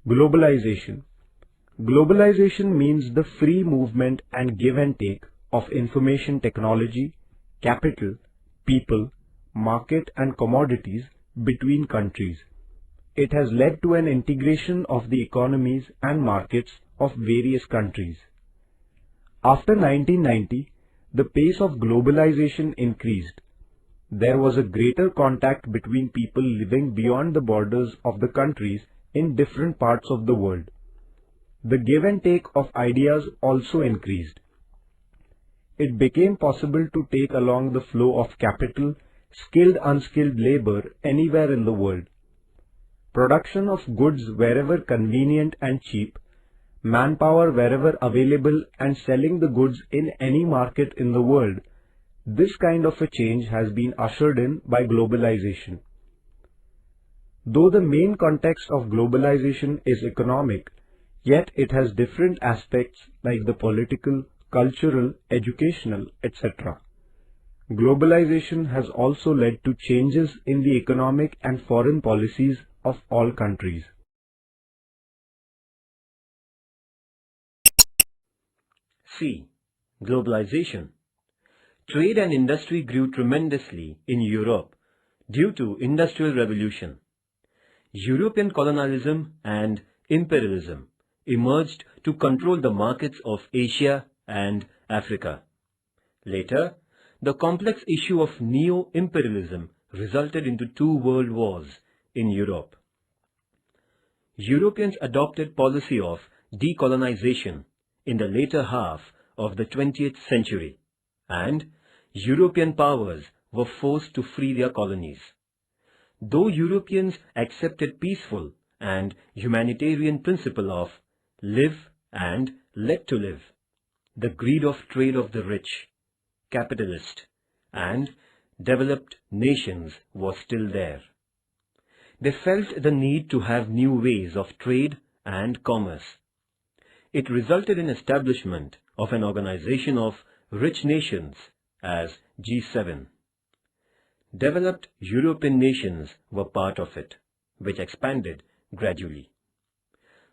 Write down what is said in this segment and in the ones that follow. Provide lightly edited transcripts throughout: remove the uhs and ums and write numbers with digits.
Globalization. Globalization means the free movement and give and take of information technology, capital, people, market and commodities between countries. It has led to an integration of the economies and markets of various countries. After 1990, the pace of globalization increased. There was a greater contact between people living beyond the borders of the countries in different parts of the world. The give and take of ideas also increased. It became possible to take along the flow of capital, skilled unskilled labor anywhere in the world. Production of goods wherever convenient and cheap, manpower wherever available and selling the goods in any market in the world. This kind of a change has been ushered in by globalization. Though the main context of globalization is economic, yet it has different aspects like the political, cultural, educational, etc. Globalization has also led to changes in the economic and foreign policies of all countries. C. Globalization. Trade and industry grew tremendously in Europe due to Industrial Revolution. European colonialism and imperialism emerged to control the markets of Asia and Africa. Later, the complex issue of neo-imperialism resulted into two world wars in Europe. Europeans adopted policy of decolonization in the later half of the 20th century, and European powers were forced to free their colonies. Though Europeans accepted peaceful and humanitarian principle of live and let to live, the greed of trade of the rich, capitalist, and developed nations was still there. They felt the need to have new ways of trade and commerce. It resulted in establishment of an organization of rich nations as G7. Developed European nations were part of it, which expanded gradually.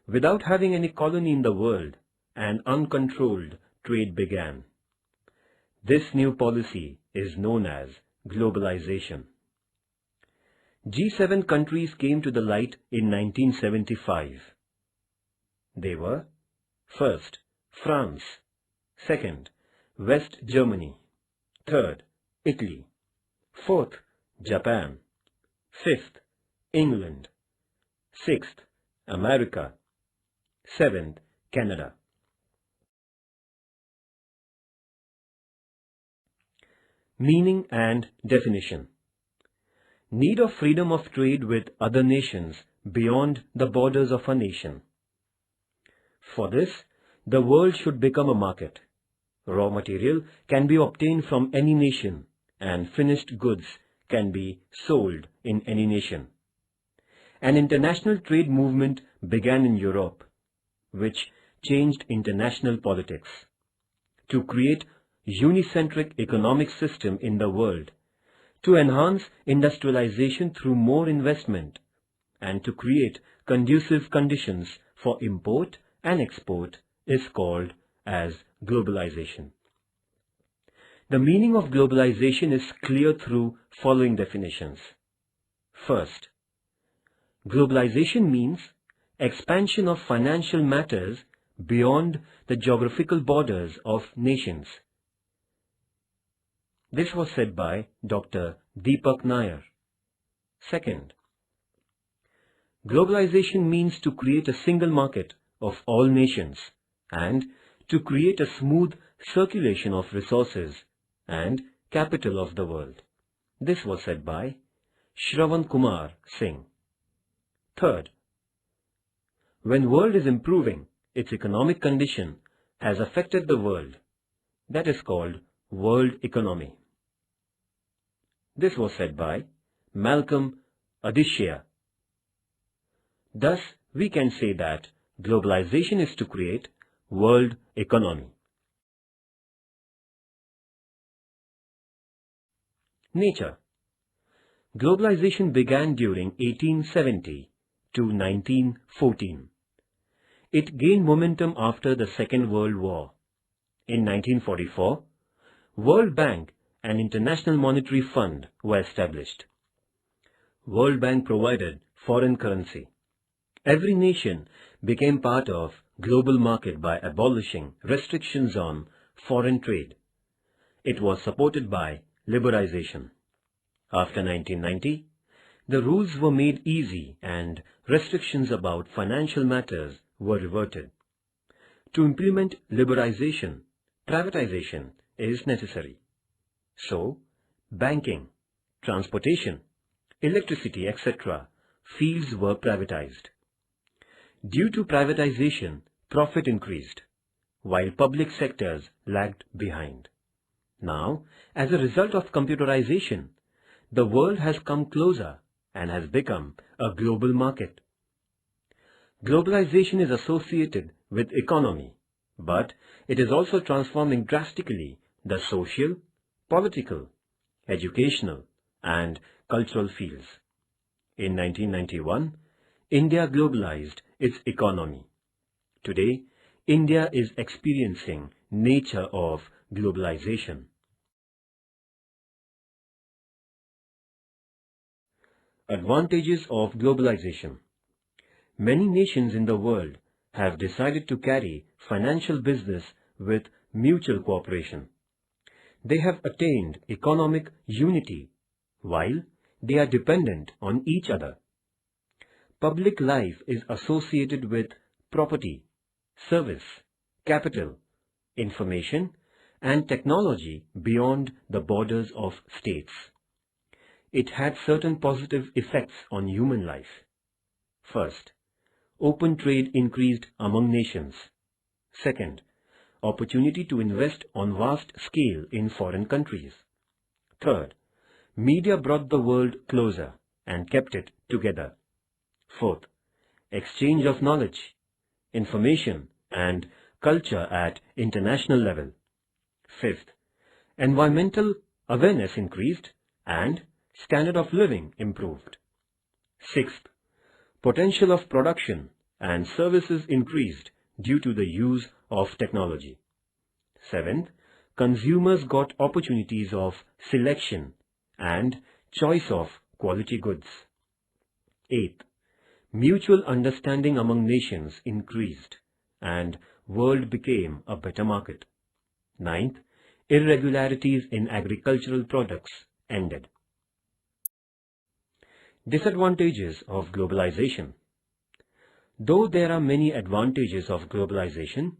Without having any colony in the world, an uncontrolled trade began. This new policy is known as globalization. G7 countries came to the light in 1975. They were: first, France; second, West Germany; third, Italy; fourth, Japan; fifth, England; sixth, America; seventh, Canada. Meaning and definition. Need of freedom of trade with other nations beyond the borders of a nation. For this, the world should become a market. Raw material can be obtained from any nation, and finished goods can be sold in any nation. An international trade movement began in Europe, which changed international politics. To create unicentric economic system in the world, to enhance industrialization through more investment, and to create conducive conditions for import and export is called as globalization. The meaning of globalization is clear through following definitions. First, globalization means expansion of financial matters beyond the geographical borders of nations. This was said by Dr. Deepak Nair. Second, globalization means to create a single market of all nations and to create a smooth circulation of resources and capital of the world. This was said by Shravan Kumar Singh. Third, when world is improving, its economic condition has affected the world. That is called world economy. This was said by Malcolm Adishya. Thus, we can say that globalization is to create world economy. Nature. Globalization began during 1870 to 1914. It gained momentum after the Second World War. In 1944, World Bank and International Monetary Fund were established. World Bank provided foreign currency. Every nation became part of global market by abolishing restrictions on foreign trade. It was supported by liberalization. After 1990, the rules were made easy and restrictions about financial matters were reverted. To implement liberalization, privatization is necessary. So, banking, transportation, electricity, etc. fields were privatized. Due to privatization, profit increased, while public sectors lagged behind. Now, as a result of computerization, the world has come closer and has become a global market. Globalization is associated with economy, but it is also transforming drastically the social, political, educational, and cultural fields. In 1991, India globalized its economy. Today, India is experiencing nature of globalization. Advantages of globalization. Many nations in the world have decided to carry financial business with mutual cooperation. They have attained economic unity while they are dependent on each other. Public life is associated with property, service, capital, information, and technology beyond the borders of states. It had certain positive effects on human life. First, open trade increased among nations. Second, opportunity to invest on vast scale in foreign countries. Third, media brought the world closer and kept it together. Fourth, exchange of knowledge, information, and culture at international level. Fifth, environmental awareness increased and standard of living improved. Sixth, potential of production and services increased due to the use of technology. Seventh, consumers got opportunities of selection and choice of quality goods. Eighth, mutual understanding among nations increased and world became a better market. Ninth, irregularities in agricultural products ended. Disadvantages of globalization. Though there are many advantages of globalization,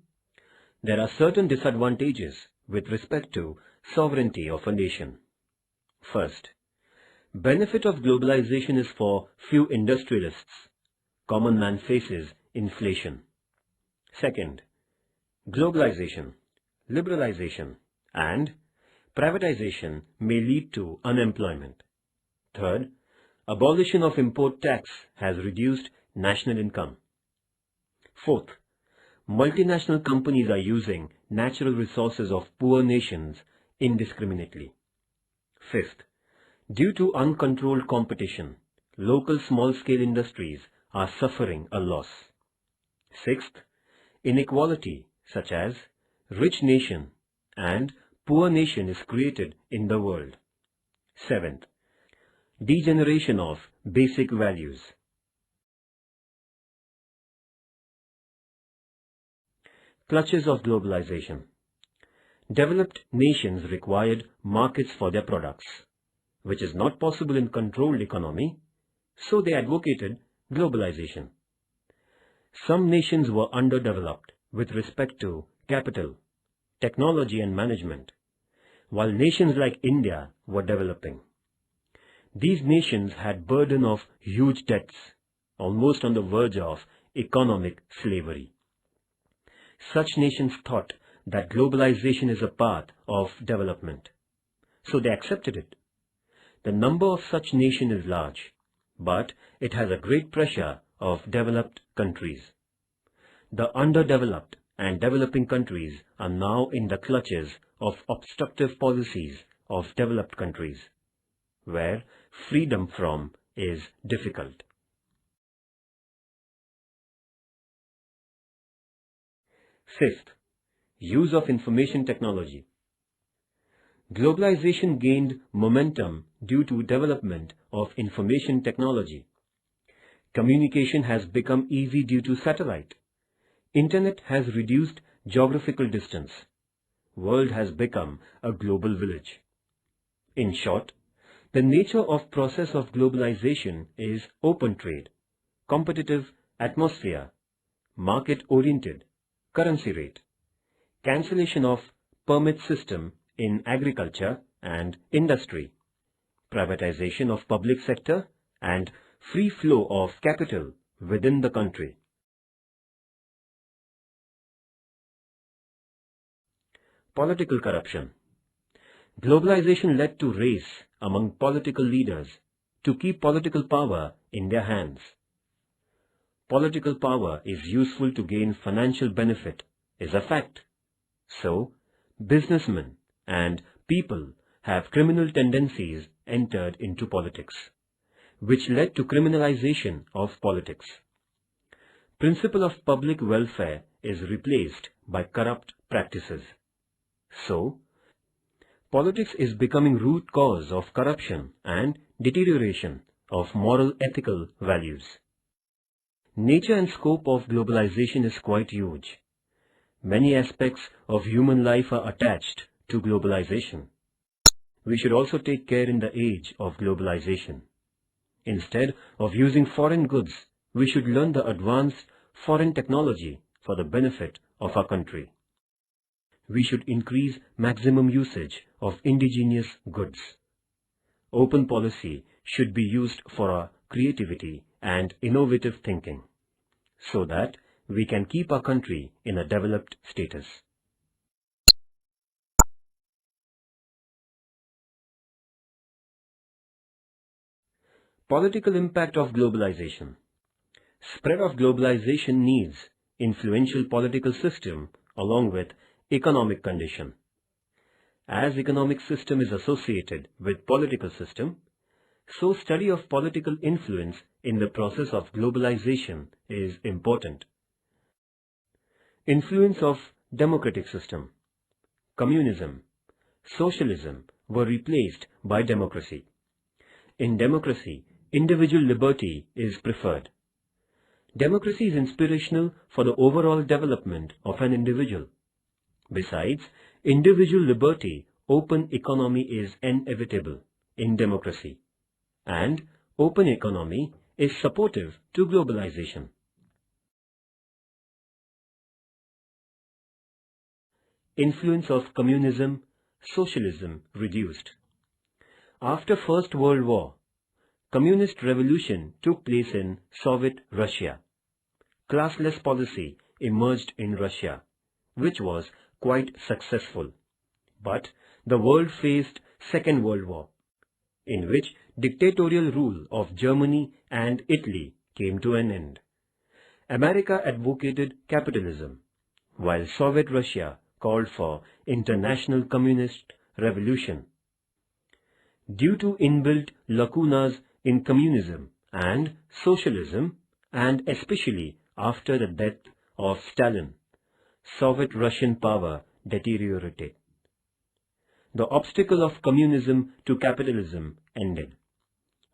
there are certain disadvantages with respect to sovereignty of a nation. First, benefit of globalization is for few industrialists. Common man faces inflation. Second, globalization, liberalization, and privatization may lead to unemployment. Third, abolition of import tax has reduced national income. Fourth, multinational companies are using natural resources of poor nations indiscriminately. Fifth, due to uncontrolled competition, local small-scale industries are suffering a loss. Sixth, inequality such as rich nation and poor nation is created in the world. Seventh, degeneration of basic values. Clutches of globalization. Developed nations required markets for their products, which is not possible in controlled economy, so they advocated globalization. Some nations were underdeveloped with respect to capital, technology and management, while nations like India were developing. These nations had burden of huge debts, almost on the verge of economic slavery. Such nations thought that globalization is a path of development, so they accepted it. The number of such nations is large, but it has a great pressure of developed countries. The underdeveloped and developing countries are now in the clutches of obstructive policies of developed countries, where freedom from is difficult. Fifth, use of information technology. Globalization gained momentum due to development of information technology. Communication has become easy due to satellite. Internet has reduced geographical distance. World has become a global village. In short, the nature of process of globalization is open trade, competitive atmosphere, market-oriented, currency rate, cancellation of permit system in agriculture and industry, privatization of public sector, and free flow of capital within the country. Political corruption. Globalization led to race among political leaders to keep political power in their hands. Political power is useful to gain financial benefit is a fact. So, businessmen and people have criminal tendencies entered into politics, which led to criminalization of politics. Principle of public welfare is replaced by corrupt practices. So, politics is becoming root cause of corruption and deterioration of moral ethical values. Nature and scope of globalization is quite huge. Many aspects of human life are attached to globalization. We should also take care in the age of globalization. Instead of using foreign goods, we should learn the advanced foreign technology for the benefit of our country. We should increase maximum usage of indigenous goods. Open policy should be used for our creativity and innovative thinking, so that we can keep our country in a developed status. Political impact of globalization. Spread of globalization needs influential political system along with economic condition. As economic system is associated with political system, so study of political influence in the process of globalization is important. Influence of democratic system. Communism, socialism were replaced by democracy. In democracy, individual liberty is preferred. Democracy is inspirational for the overall development of an individual. Besides, individual liberty, open economy is inevitable in democracy, and open economy is supportive to globalization. Influence of communism, socialism reduced. After First World War, communist revolution took place in Soviet Russia. Classless policy emerged in Russia, which was quite successful. But the world faced Second World War, in which dictatorial rule of Germany and Italy came to an end. America advocated capitalism, while Soviet Russia called for international communist revolution. Due to inbuilt lacunas in communism and socialism, and especially after the death of Stalin, Soviet Russian power deteriorated. The obstacle of communism to capitalism ended.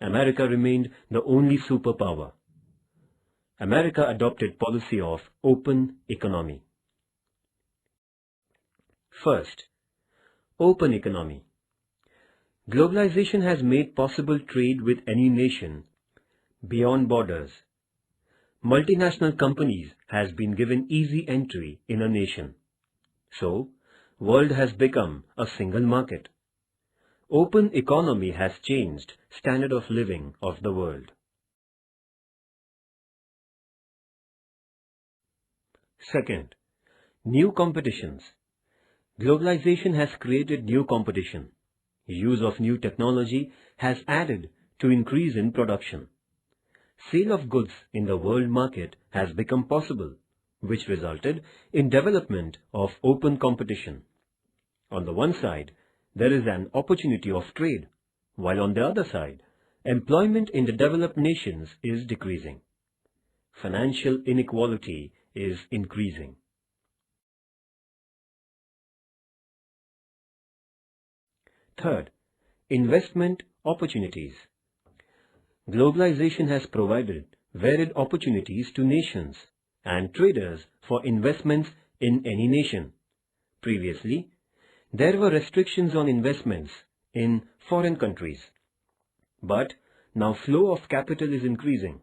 America remained the only superpower. America adopted policy of open economy. First, open economy. Globalization has made possible trade with any nation beyond borders. Multinational companies has been given easy entry in a nation. So, world has become a single market. Open economy has changed standard of living of the world. Second, new competitions. Globalization has created new competition. Use of new technology has added to increase in production. Sale of goods in the world market has become possible, which resulted in development of open competition. On the one side, there is an opportunity of trade, while on the other side, employment in the developed nations is decreasing. Financial inequality is increasing. Third, investment opportunities. Globalization has provided varied opportunities to nations and traders for investments in any nation. Previously, there were restrictions on investments in foreign countries, but now flow of capital is increasing.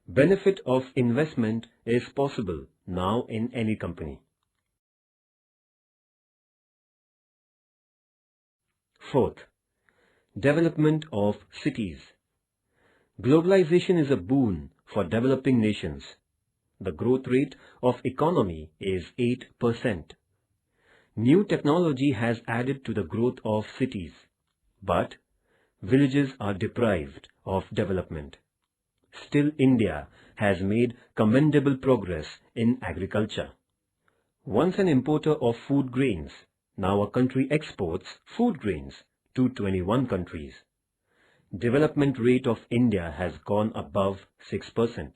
Benefit of investment is possible now in any company. Fourth, development of cities. Globalization is a boon for developing nations. The growth rate of economy is 8%. New technology has added to the growth of cities, but villages are deprived of development. Still, India has made commendable progress in agriculture. Once an importer of food grains, now a country exports food grains to 21 countries. Development rate of India has gone above 6%.